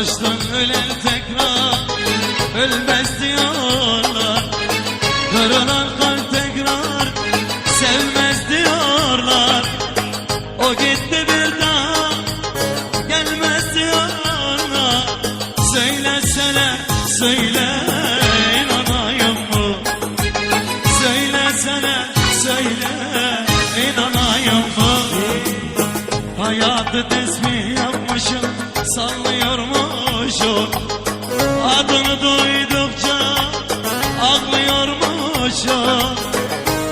Kavuştun ölen tekrar ölmez diyorlar. Kırılan kalp tekrar sevmez diyorlar. O gitti bir daha gelmez diyorlar. Söylesene söyle inanayım mı? Söylesene söyle inanayım mı? Hayatı tesbih yapmışım, sallıyormuşum. Adını duydukça ağlıyormuşum.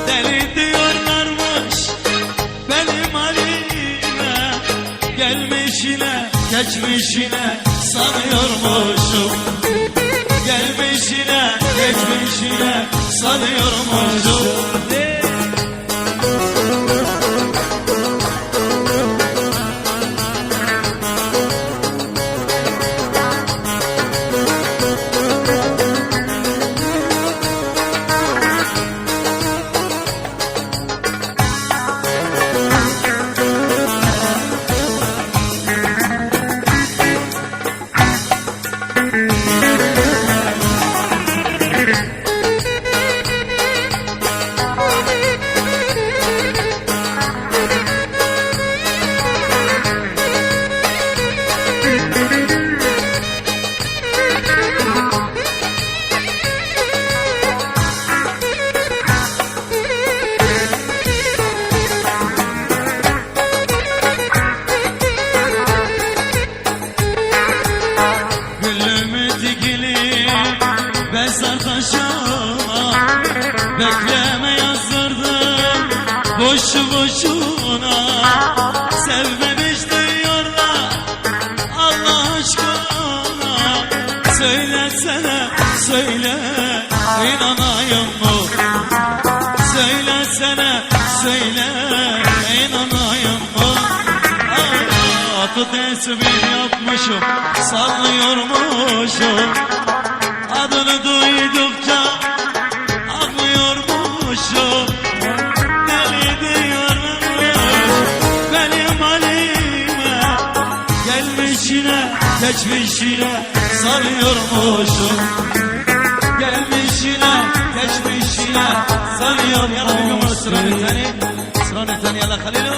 Deli diyorlarmış benim halime, gelmişine geçmişine sanıyormuşum. Gelmişine geçmişine sanıyormuşum. Mezar taşıma bekleme yazdırdım boşu boşuna. Sevmemiş diyorlar Allah aşkına. Söylesene söyle inanayım mı? Söylesene söyle inanayım mı? Hayatı tesbih yapmışım, sallıyormuşum. Adını duydukça ağlıyormuşum. Deli diyormuş benim halime, gelmişine geçmişine sarıyormuşum. Gelmişine geçmişine sarıyor. Yalla bir numara sıranı tani, sıranı tani yalla Halilo.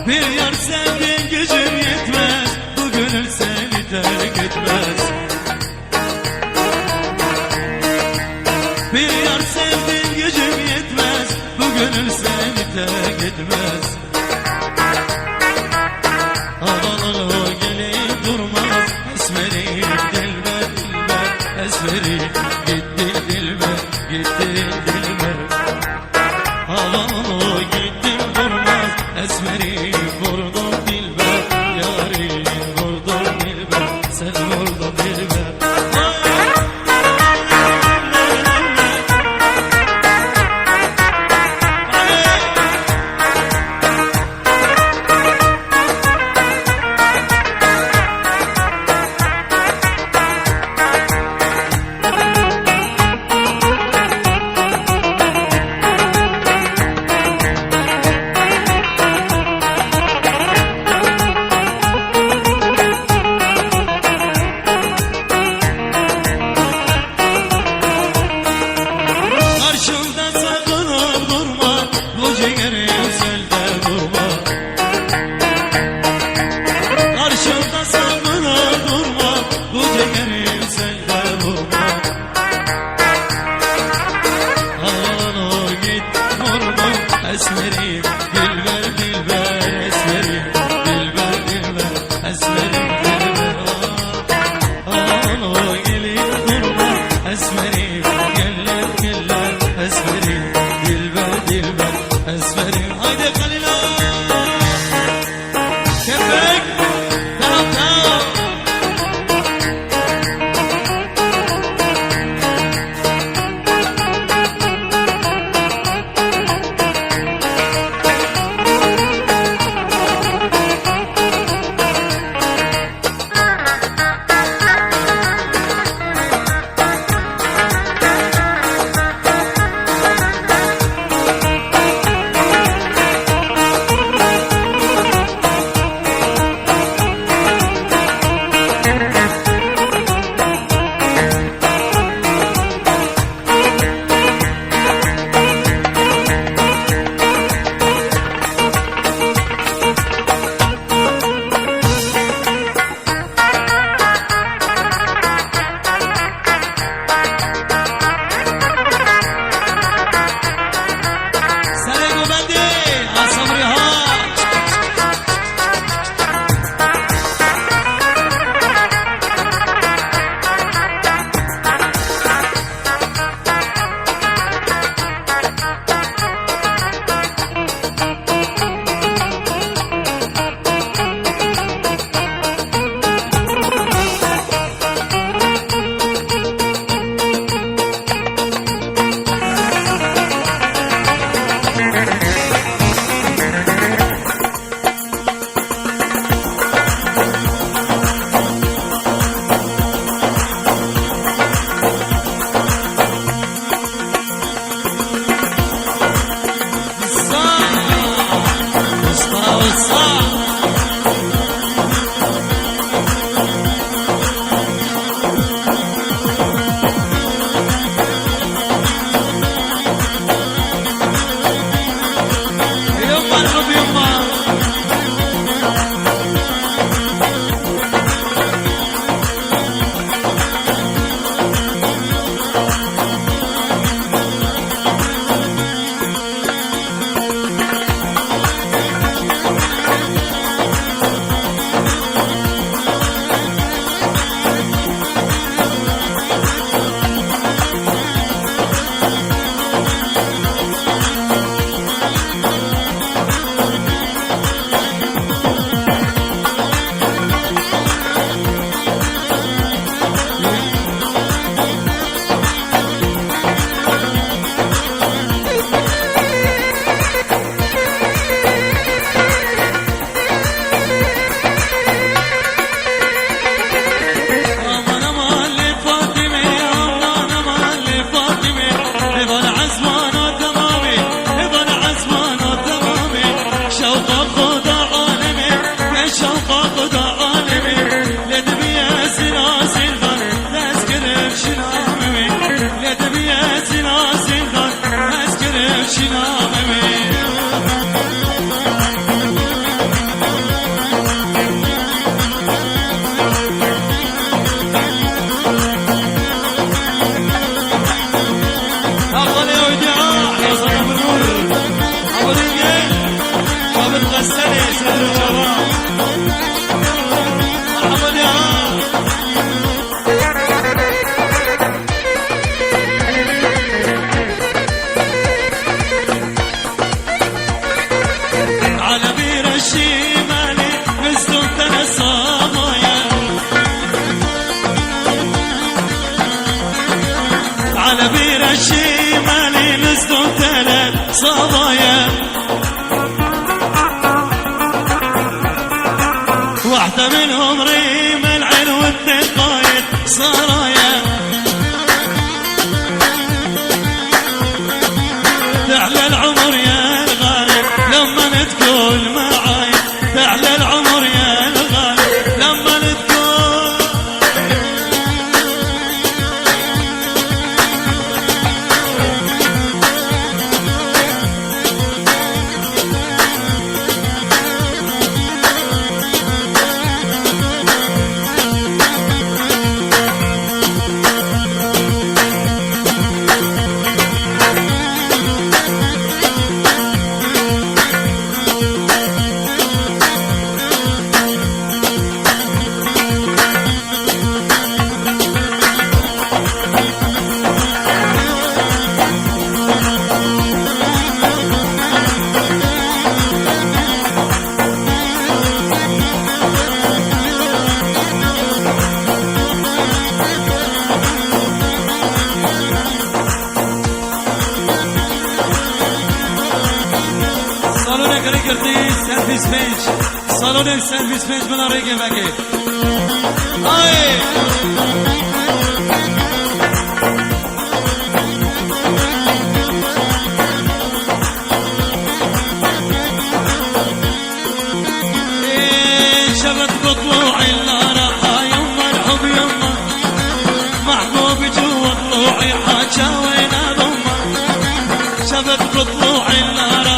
Bir yar sevdiğin gücüm yetmez, خدا عالمي لدبيا سلاسل دار تذكر بشنامي لدبيا سلاسل دار تذكر بشنامي على بير الشمالي نزلوا ثلاث صبايا واحدة منهم ريم العين والثاني طاير صرايا تعلى العمر يا الغالي لما تقول معاي تعلى العمر يا الغالي لما تقول سرویس پنج سالن سرویس پنج بنا ریگه مگه آی شبت بطلوعي الراحة يما الحب يما محبوب جوا طلوعي حاجة وين ضمه شبت بطلوعي الراحة